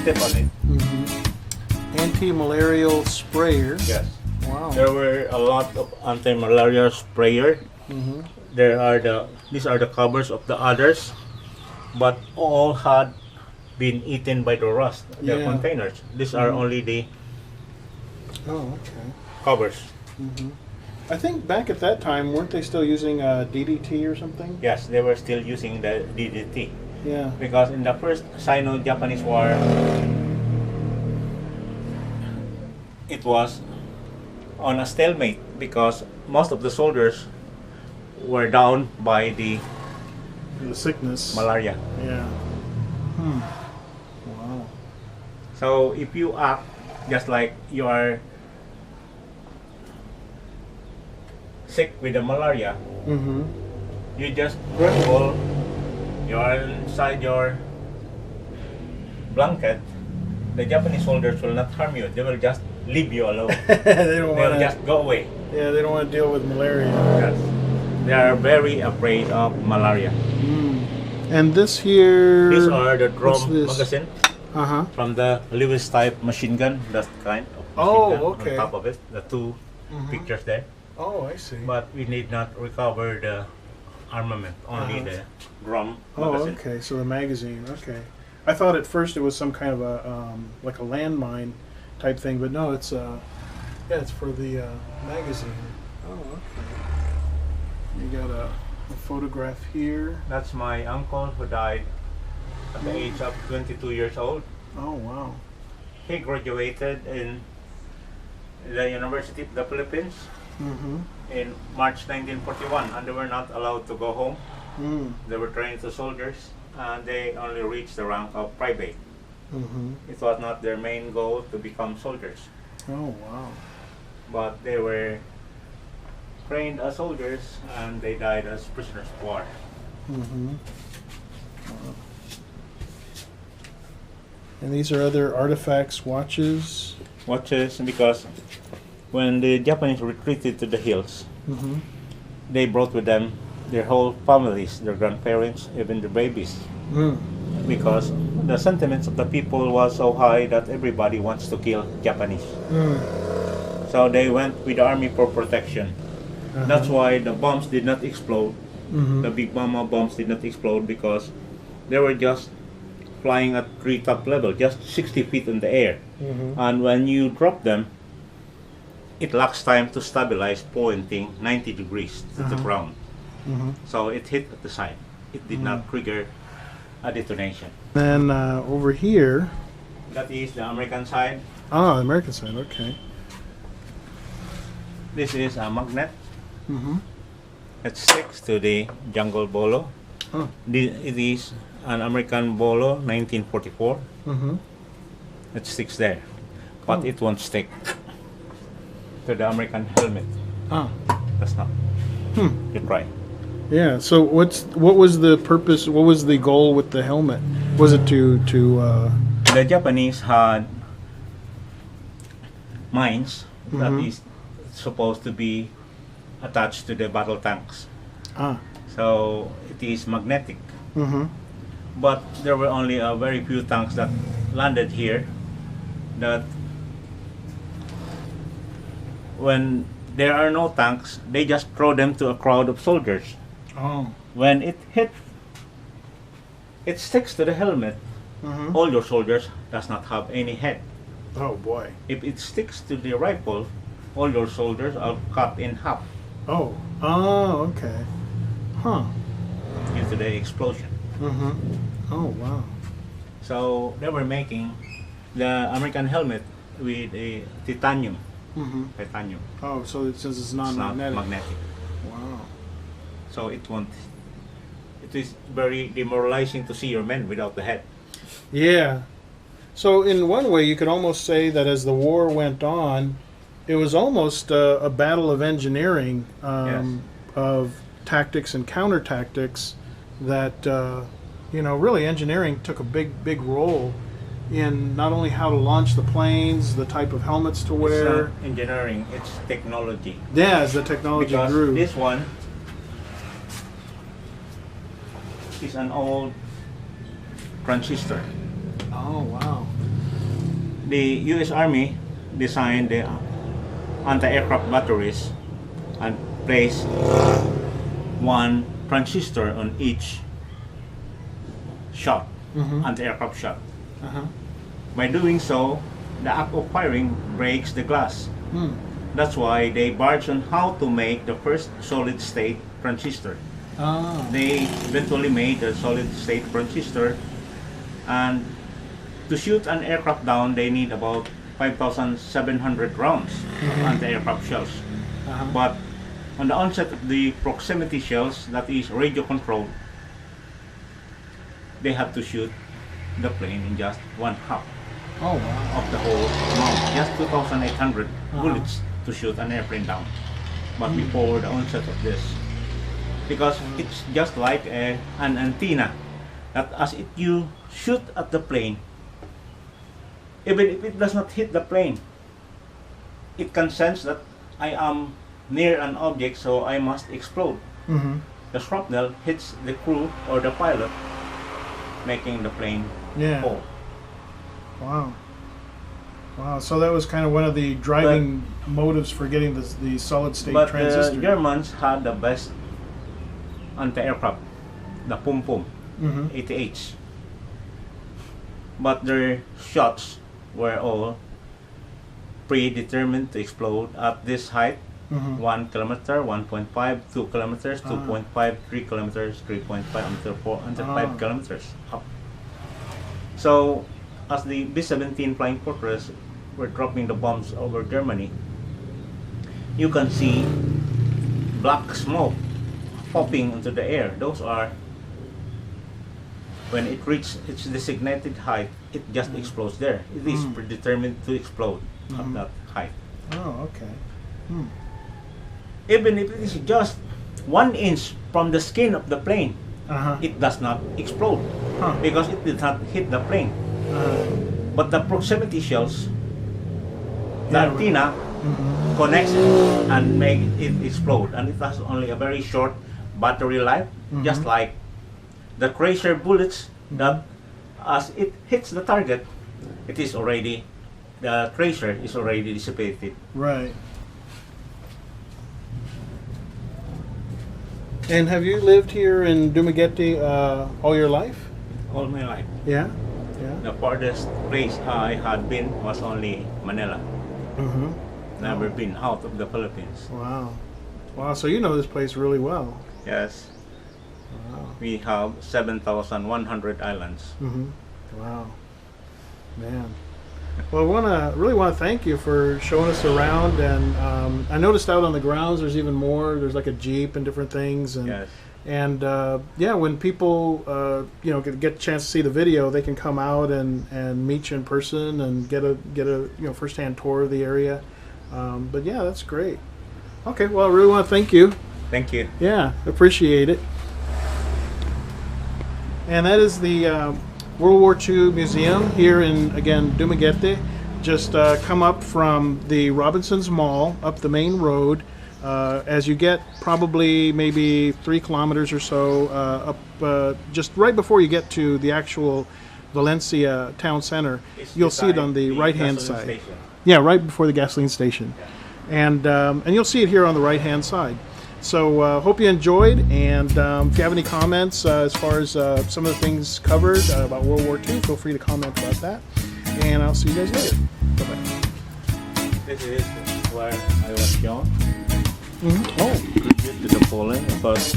step on it. Anti-malarial sprayer. Yes. Wow. There were a lot of anti-malaria sprayer. These are the covers of the others, but all had been eaten by the rust. The containers. These are only the covers. I think back at that time, weren't they still using DDT or something? Yes, they were still using the DDT. Yeah. Because in the first Sino-Japanese War, it was on a stalemate because most of the soldiers were down by the sickness. malaria. Yeah. Wow. So if you act just like you are sick with the malaria, you just tremble, you're inside your blanket, the Japanese soldiers will not harm you. They will just leave you alone. They'll just go away. Yeah, they don't want to deal with malaria. Yes. They are very afraid of malaria. And this here... These are the drum magazine Uh-huh. from the Lewis type machine gun, that kind of machine gun. Okay. On top of it, the two pictures there. Oh, I see. But we need not recover the armament, only the drum magazine. Okay, so the magazine, okay. I thought at first it was some kind of a, like a landmine type thing, but no, it's, it's for the magazine. Oh, okay. You got a photograph here. That's my uncle who died at the age of 22 years old. Oh, wow. He graduated in the University of the Philippines in March 1941, and they were not allowed to go home. They were trained to soldiers, and they only reached the rank of private. It was not their main goal to become soldiers. Oh, wow. But they were trained as soldiers, and they died as prisoners of war. Wow. And these are other artifacts, watches. Watches, because when the Japanese retreated to the hills, they brought with them their whole families, their grandparents, even the babies. Because the sentiments of the people was so high that everybody wants to kill Japanese. So they went with the army for protection. That's why the bombs did not explode. The Big Mama bombs did not explode because they were just flying at treetop level, just 60 feet in the air. And when you drop them, it lacks time to stabilize, pointing 90 degrees to the ground. So it hit at the side. It did not trigger a detonation. Then over here... That is the American side. Ah, the American side, okay. This is a magnet. It sticks to the jungle bolo. It is an American bolo, 1944. It sticks there, but it won't stick to the American helmet. That's not. You try. Yeah. So what was the purpose? What was the goal with the helmet? Was it to The Japanese had mines that is supposed to be attached to the battle tanks. So it is magnetic. But there were only a very few tanks that landed here, that when there are no tanks, they just throw them to a crowd of soldiers. When it hit, it sticks to the helmet. All your soldiers does not have any head. Oh boy. If it sticks to the rifle, all your soldiers are cut in half. Oh, okay. Due to the explosion. Oh, wow. So they were making the American helmet with a titanium. Titanium. Oh, so it says it's not It's not magnetic. magnetic. Wow. So it won't. It is very demoralizing to see your men without the head. Yeah. So in one way, you could almost say that as the war went on, it was almost a battle of engineering, of tactics and counter tactics. That really engineering took a big role in not only how to launch the planes, the type of helmets to wear. It's not engineering, it's technology. Yeah, as the technology Because grew. this one is an old transistor. Oh, wow. the U.S. Army designed the anti-aircraft batteries and placed one transistor on each shot, anti-aircraft shot. By doing so, the act of firing breaks the glass. That's why they barged on how to make the first solid-state transistor. They eventually made the solid-state transistor, and to shoot an aircraft down, they need about 5,700 rounds of anti-aircraft shells. But on the onset of the proximity shells, that is radio controlled, they have to shoot the plane in just one half of the whole amount. Just 2,800 bullets to shoot an airplane down. But before the onset of this, because it's just like an antenna, that as you shoot at the plane, even if it does not hit the plane, it can sense that I am near an object, so I must explode. The shrapnel hits the crew or the pilot, making the plane fall. Wow, so that was kind of one of the driving motives for getting the solid-state transistor. But the Germans had the best anti-aircraft, the Pum Pum, 88s. But their shots were all predetermined to explode at this height, 1 kilometer, 1.5, 2 kilometers, 2.5, 3 kilometers, 3.5 until 5 kilometers up. So, as the B-17 Flying Fortress were dropping the bombs over Germany, you can see black smoke popping into the air. Those are, when it reaches its designated height, it just explodes there. It is predetermined to explode at that height. Oh, okay. Even if it is just 1 inch from the skin of the plane, it does not explode because it did not hit the plane. But the proximity shells, the antenna connects it and makes it explode, and it has only a very short battery life, just like the tracer bullets that as it hits the target, it is already, the tracer is already dissipated. Right. And have you lived here in Dumaguete all your life? All my life. Yeah. The farthest place I had been was only Manila. Never been out of the Philippines. Wow, so you know this place really well. Yes. Wow. We have 7,100 islands. Wow. Man. Well, I really want to thank you for showing us around, and I noticed out on the grounds there's even more. There's like a Jeep and different things, and Yes. and when people get a chance to see the video, they can come out and meet you in person and get a firsthand tour of the area. But yeah, that's great. Okay, well, I really want to thank you. Thank you. Yeah, appreciate it. And that is the World War II Museum here in, again, Dumaguete. Just come up from the Robinson's Mall, up the main road. As you get probably maybe 3 kilometers or so up, just right before you get to the actual Valencia town center, you'll see it on the right-hand side. Station. Yeah, right before the gasoline station. And you'll see it here on the right-hand side. So hope you enjoyed, and if you have any comments as far as some of the things covered about World War II, feel free to comment about that. And I'll see you guys later. Bye-bye. This is where I was young. Oh. To the polling, because